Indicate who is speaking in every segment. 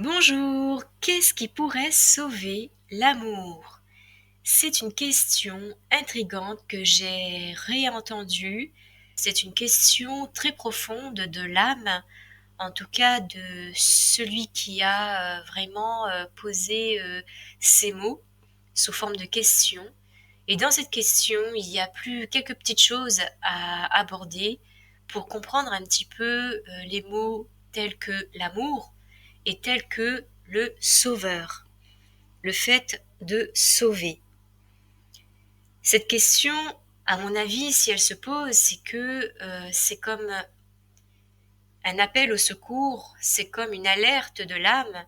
Speaker 1: Bonjour, qu'est-ce qui pourrait sauver l'amour? C'est une question intrigante que j'ai réentendue. C'est une question très profonde de l'âme, en tout cas de celui qui a vraiment posé ces mots sous forme de question. Et dans cette question, il y a plus quelques petites choses à aborder pour comprendre un petit peu les mots tels que l'amour et tels que le sauveur, le fait de sauver. Cette question, à mon avis, si elle se pose, c'est que c'est comme un appel au secours, c'est comme une alerte de l'âme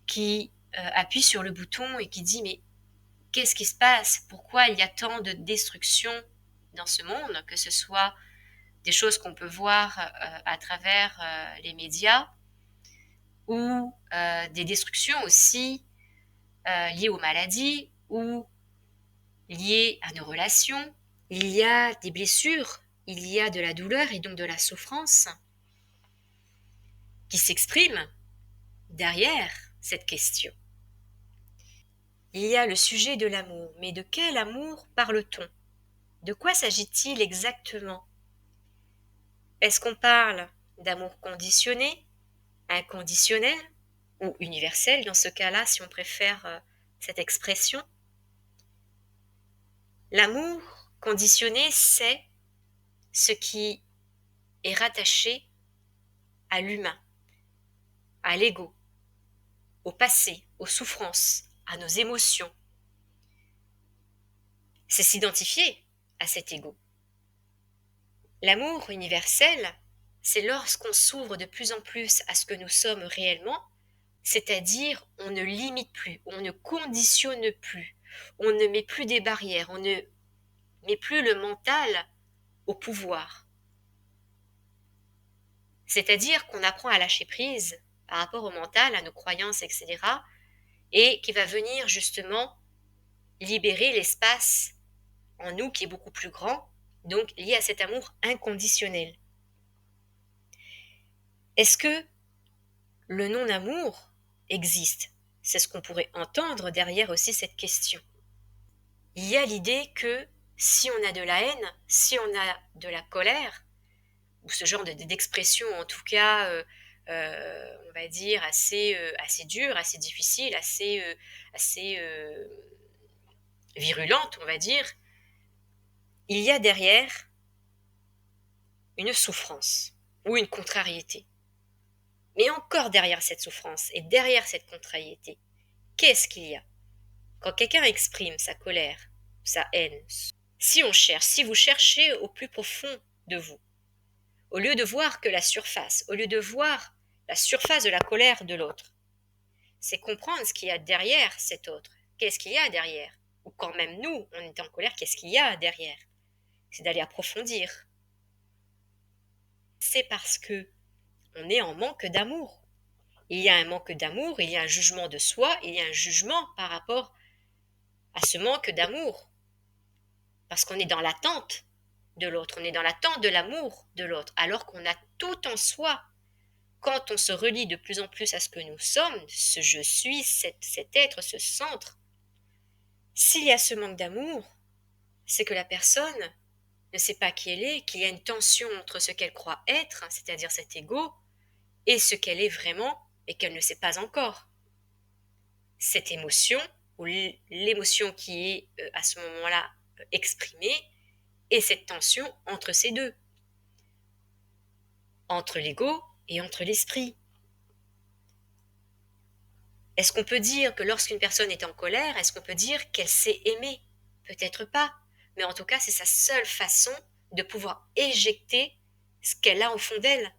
Speaker 1: qui appuie sur le bouton et qui dit mais qu'est-ce qui se passe? Pourquoi il y a tant de destruction dans ce monde, que ce soit des choses qu'on peut voir à travers les médias ou des destructions aussi liées aux maladies ou liées à nos relations. Il y a des blessures, il y a de la douleur et donc de la souffrance qui s'expriment derrière cette question. Il y a le sujet de l'amour, mais de quel amour parle-t-on? De quoi s'agit-il exactement? Est-ce qu'on parle d'amour conditionné, inconditionnel ou universel dans ce cas-là, si on préfère cette expression? L'amour conditionné, c'est ce qui est rattaché à l'humain, à l'ego, au passé, aux souffrances, à nos émotions. C'est s'identifier à cet ego. L'amour universel, c'est lorsqu'on s'ouvre de plus en plus à ce que nous sommes réellement, c'est-à-dire on ne limite plus, on ne conditionne plus, on ne met plus des barrières, on ne met plus le mental au pouvoir. C'est-à-dire qu'on apprend à lâcher prise par rapport au mental, à nos croyances, etc. et qui va venir justement libérer l'espace en nous qui est beaucoup plus grand, donc lié à cet amour inconditionnel. Est-ce que le non-amour existe? C'est ce qu'on pourrait entendre derrière aussi cette question. Il y a l'idée que si on a de la haine, si on a de la colère, ou ce genre d'expression en tout cas, on va dire assez dure, assez difficile, assez virulente, on va dire, il y a derrière une souffrance ou une contrariété. Mais encore derrière cette souffrance et derrière cette contrariété, qu'est-ce qu'il y a? Quand quelqu'un exprime sa colère, sa haine, si on cherche, si vous cherchez au plus profond de vous, au lieu de voir que la surface, au lieu de voir la surface de la colère de l'autre, c'est comprendre ce qu'il y a derrière cet autre. Qu'est-ce qu'il y a derrière? Ou quand même nous, on est en colère, qu'est-ce qu'il y a derrière? C'est d'aller approfondir. C'est parce que on est en manque d'amour. Il y a un manque d'amour, il y a un jugement de soi, il y a un jugement par rapport à ce manque d'amour. Parce qu'on est dans l'attente de l'autre, on est dans l'attente de l'amour de l'autre, alors qu'on a tout en soi. Quand on se relie de plus en plus à ce que nous sommes, ce je suis, cet être, ce centre, s'il y a ce manque d'amour, c'est que la personne ne sait pas qui elle est, qu'il y a une tension entre ce qu'elle croit être, c'est-à-dire cet ego, et ce qu'elle est vraiment et qu'elle ne sait pas encore. Cette émotion, ou l'émotion qui est à ce moment-là exprimée, et cette tension entre ces deux, entre l'ego et entre l'esprit. Est-ce qu'on peut dire que lorsqu'une personne est en colère, est-ce qu'on peut dire qu'elle sait aimer? Peut-être pas, mais en tout cas c'est sa seule façon de pouvoir éjecter ce qu'elle a au fond d'elle.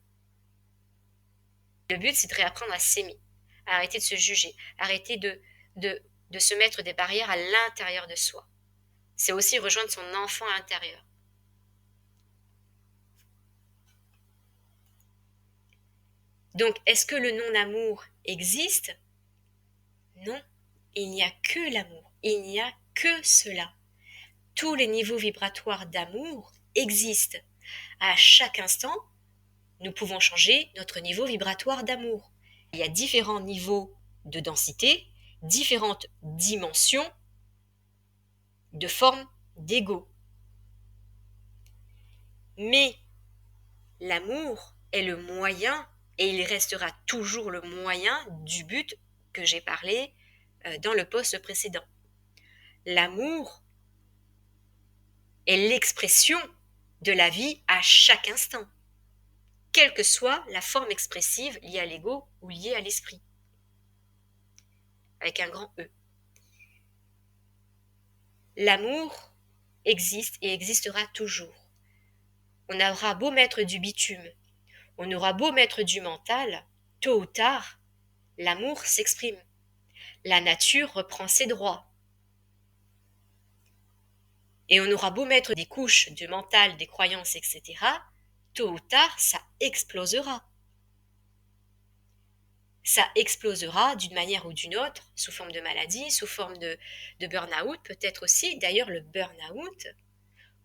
Speaker 1: Le but c'est de réapprendre à s'aimer, à arrêter de se juger, arrêter de se mettre des barrières à l'intérieur de soi. C'est aussi rejoindre son enfant intérieur. Donc, est-ce que le non-amour existe? Non, il n'y a que l'amour, il n'y a que cela. Tous les niveaux vibratoires d'amour existent. À chaque instant, nous pouvons changer notre niveau vibratoire d'amour. Il y a différents niveaux de densité, différentes dimensions de forme d'ego. Mais l'amour est le moyen, et il restera toujours le moyen du but que j'ai parlé dans le post précédent. L'amour est l'expression de la vie à chaque instant, quelle que soit la forme expressive liée à l'ego ou liée à l'esprit, avec un grand E. L'amour existe et existera toujours. On aura beau mettre du bitume, on aura beau mettre du mental, tôt ou tard, l'amour s'exprime. La nature reprend ses droits. Et on aura beau mettre des couches de mental, des croyances, etc., tôt ou tard, ça explosera. Ça explosera d'une manière ou d'une autre, sous forme de maladie, sous forme de burn-out, peut-être aussi. D'ailleurs, le burn-out,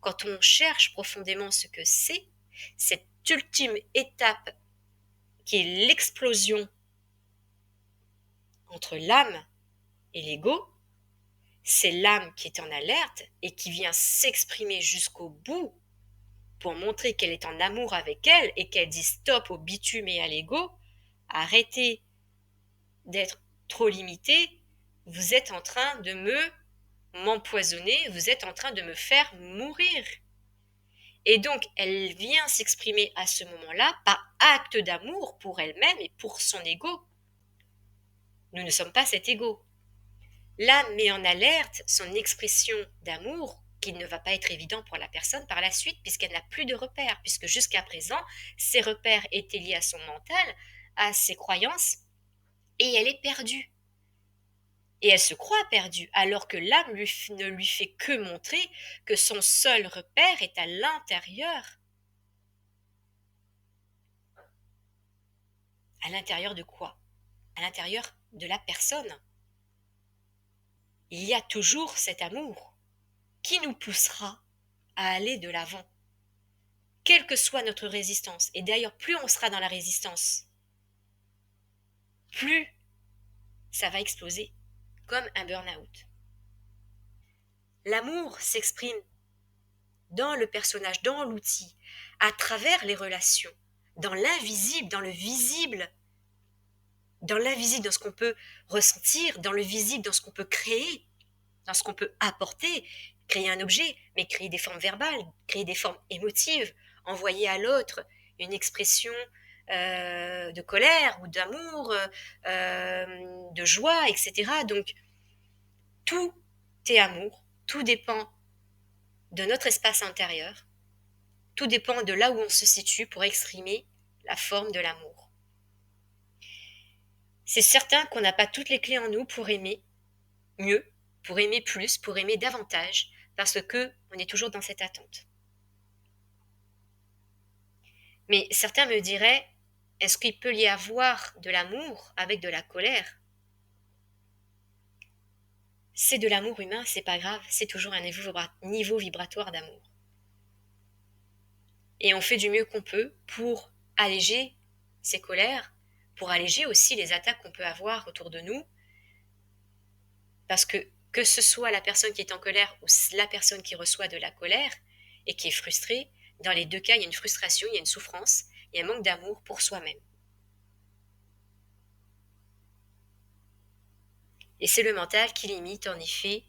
Speaker 1: quand on cherche profondément ce que c'est, cette ultime étape qui est l'explosion entre l'âme et l'ego, c'est l'âme qui est en alerte et qui vient s'exprimer jusqu'au bout pour montrer qu'elle est en amour avec elle et qu'elle dit stop au bitume et à l'ego, arrêtez d'être trop limité, vous êtes en train de m'empoisonner, vous êtes en train de me faire mourir. Et donc, elle vient s'exprimer à ce moment-là par acte d'amour pour elle-même et pour son ego. Nous ne sommes pas cet ego. L'âme met en alerte son expression d'amour qui ne va pas être évident pour la personne par la suite puisqu'elle n'a plus de repères, puisque jusqu'à présent, ses repères étaient liés à son mental, à ses croyances, et elle est perdue. Et elle se croit perdue, alors que l'âme ne lui fait que montrer que son seul repère est à l'intérieur. À l'intérieur de quoi? À l'intérieur de la personne. Il y a toujours cet amour qui nous poussera à aller de l'avant, quelle que soit notre résistance. Et d'ailleurs, plus on sera dans la résistance, plus ça va exploser, comme un burn-out. L'amour s'exprime dans le personnage, dans l'outil, à travers les relations, dans l'invisible, dans le visible, dans l'invisible, dans ce qu'on peut ressentir, dans le visible, dans ce qu'on peut créer, dans ce qu'on peut apporter, créer un objet, mais créer des formes verbales, créer des formes émotives, envoyer à l'autre une expression de colère ou d'amour, de joie, etc. Donc, tout est amour, tout dépend de notre espace intérieur, tout dépend de là où on se situe pour exprimer la forme de l'amour. C'est certain qu'on n'a pas toutes les clés en nous pour aimer mieux, pour aimer plus, pour aimer davantage, parce que on est toujours dans cette attente. Mais certains me diraient, est-ce qu'il peut y avoir de l'amour avec de la colère? C'est de l'amour humain, c'est pas grave, c'est toujours un niveau vibratoire d'amour. Et on fait du mieux qu'on peut pour alléger ces colères, pour alléger aussi les attaques qu'on peut avoir autour de nous, parce que ce soit la personne qui est en colère ou la personne qui reçoit de la colère et qui est frustrée, dans les deux cas, il y a une frustration, il y a une souffrance, il y a un manque d'amour pour soi-même. Et c'est le mental qui limite en effet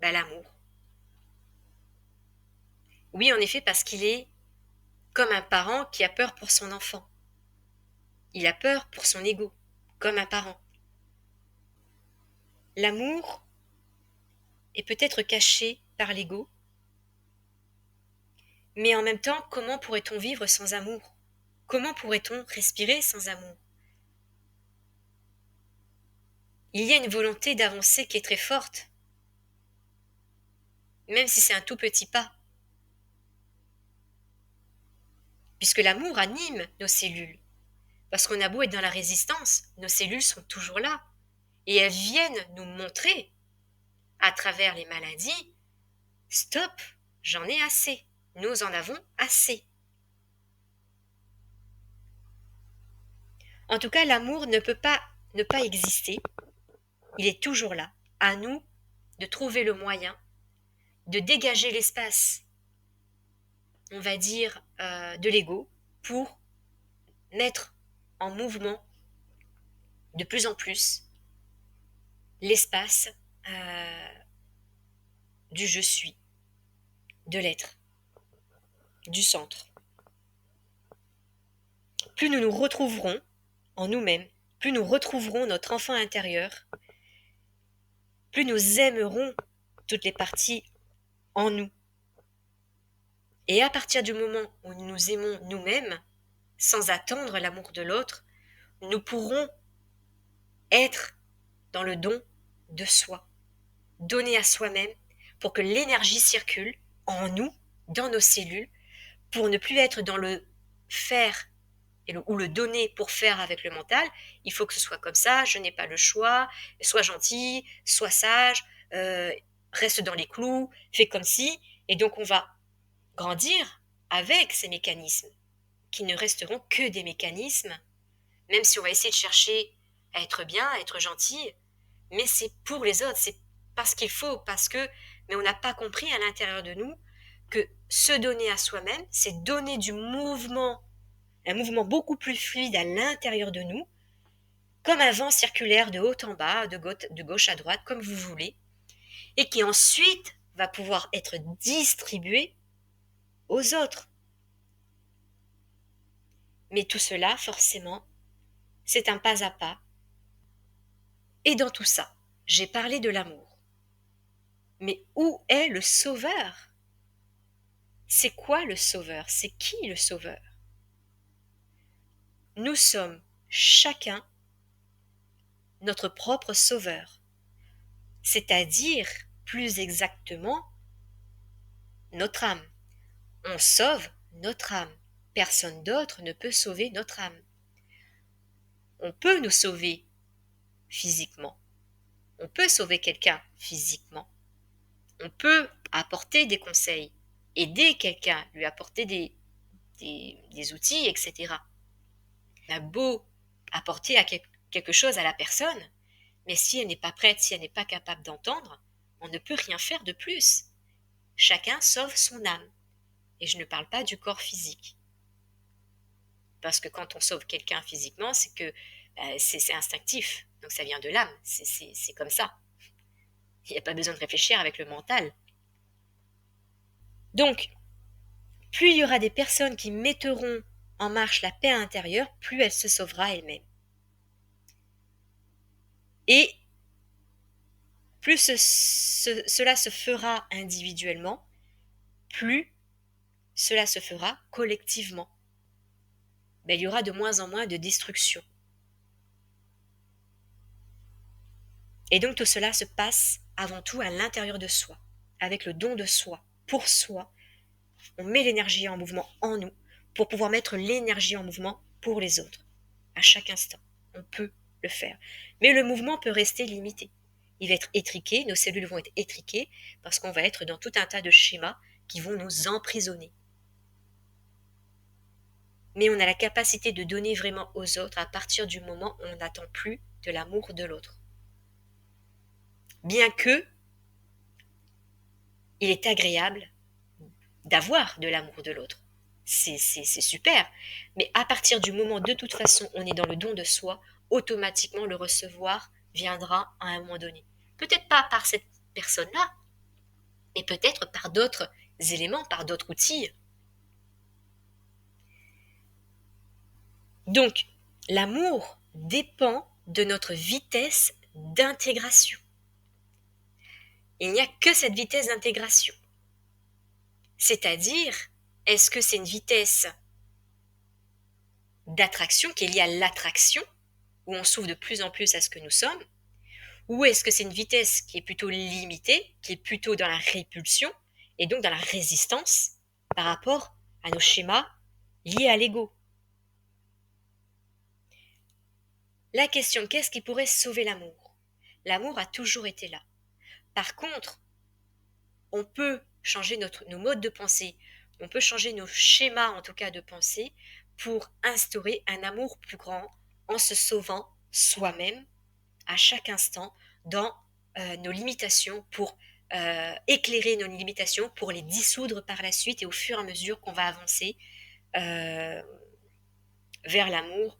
Speaker 1: l'amour. Oui, en effet, parce qu'il est comme un parent qui a peur pour son enfant. Il a peur pour son ego, comme un parent. L'amour est peut-être caché par l'ego, mais en même temps, comment pourrait-on vivre sans amour? Comment pourrait-on respirer sans amour? Il y a une volonté d'avancer qui est très forte, même si c'est un tout petit pas, puisque l'amour anime nos cellules. Parce qu'on a beau être dans la résistance, nos cellules sont toujours là, et elles viennent nous montrer, à travers les maladies, stop, j'en ai assez, nous en avons assez. En tout cas, l'amour ne peut pas ne pas exister. Il est toujours là. À nous de trouver le moyen de dégager l'espace, on va dire, de l'ego pour mettre en mouvement de plus en plus l'espace du je suis, de l'être, du centre. Plus nous nous retrouverons en nous-mêmes, plus nous retrouverons notre enfant intérieur, plus nous aimerons toutes les parties en nous. Et à partir du moment où nous nous aimons nous-mêmes, sans attendre l'amour de l'autre, nous pourrons être dans le don de soi, donner à soi-même pour que l'énergie circule en nous, dans nos cellules, pour ne plus être dans le faire ou le donner pour faire avec le mental. Il faut que ce soit comme ça, je n'ai pas le choix, sois gentil, sois sage, reste dans les clous, fais comme si, et donc on va grandir avec ces mécanismes qui ne resteront que des mécanismes, même si on va essayer de chercher à être bien, à être gentil, mais c'est pour les autres, c'est parce qu'il faut, mais on n'a pas compris à l'intérieur de nous que se donner à soi-même, c'est donner du mouvement, un mouvement beaucoup plus fluide à l'intérieur de nous, comme un vent circulaire de haut en bas, de gauche à droite, comme vous voulez, et qui ensuite va pouvoir être distribué aux autres. Mais tout cela, forcément, c'est un pas à pas. Et dans tout ça, j'ai parlé de l'amour. Mais où est le sauveur? C'est quoi le sauveur? C'est qui le sauveur? Nous sommes chacun notre propre sauveur, c'est-à-dire, plus exactement, notre âme. On sauve notre âme. Personne d'autre ne peut sauver notre âme. On peut nous sauver physiquement. On peut sauver quelqu'un physiquement. On peut apporter des conseils, aider quelqu'un, lui apporter des outils, etc. On a beau apporter quelque chose à la personne, mais si elle n'est pas prête, si elle n'est pas capable d'entendre, on ne peut rien faire de plus. Chacun sauve son âme. Et je ne parle pas du corps physique. Parce que quand on sauve quelqu'un physiquement, c'est que c'est instinctif. Donc ça vient de l'âme. C'est comme ça. Il n'y a pas besoin de réfléchir avec le mental. Donc, plus il y aura des personnes qui mettront en marche la paix intérieure, plus elle se sauvera elle-même. Et plus cela se fera individuellement, plus cela se fera collectivement. Il y aura de moins en moins de destruction. Et donc tout cela se passe avant tout à l'intérieur de soi, avec le don de soi, pour soi. On met l'énergie en mouvement en nous pour pouvoir mettre l'énergie en mouvement pour les autres. À chaque instant, on peut le faire. Mais le mouvement peut rester limité. Il va être étriqué, nos cellules vont être étriquées parce qu'on va être dans tout un tas de schémas qui vont nous emprisonner. Mais on a la capacité de donner vraiment aux autres à partir du moment où on n'attend plus de l'amour de l'autre. Bien que il est agréable d'avoir de l'amour de l'autre. C'est super. Mais à partir du moment, de toute façon, on est dans le don de soi, automatiquement le recevoir viendra à un moment donné. Peut-être pas par cette personne-là, mais peut-être par d'autres éléments, par d'autres outils. Donc, l'amour dépend de notre vitesse d'intégration. Il n'y a que cette vitesse d'intégration. C'est-à-dire, est-ce que c'est une vitesse d'attraction qui est liée à l'attraction, où on s'ouvre de plus en plus à ce que nous sommes, ou est-ce que c'est une vitesse qui est plutôt limitée, qui est plutôt dans la répulsion, et donc dans la résistance par rapport à nos schémas liés à l'ego? La question, qu'est-ce qui pourrait sauver l'amour? L'amour a toujours été là. Par contre, on peut changer nos modes de pensée, on peut changer nos schémas en tout cas de pensée pour instaurer un amour plus grand en se sauvant soi-même à chaque instant dans nos limitations pour éclairer nos limitations, pour les dissoudre par la suite et au fur et à mesure qu'on va avancer euh, vers l'amour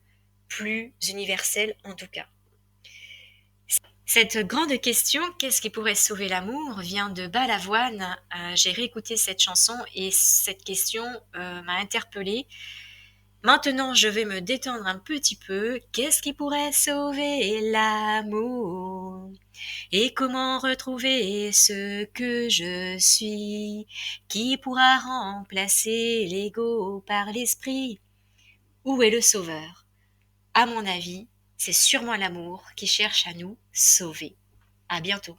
Speaker 1: plus universel en tout cas. Cette grande question, qu'est-ce qui pourrait sauver l'amour, vient de Balavoine. J'ai réécouté cette chanson et cette question m'a interpellée. Maintenant, je vais me détendre un petit peu. Qu'est-ce qui pourrait sauver l'amour? Et comment retrouver ce que je suis? Qui pourra remplacer l'ego par l'esprit? Où est le sauveur? À mon avis, c'est sûrement l'amour qui cherche à nous sauver. À bientôt.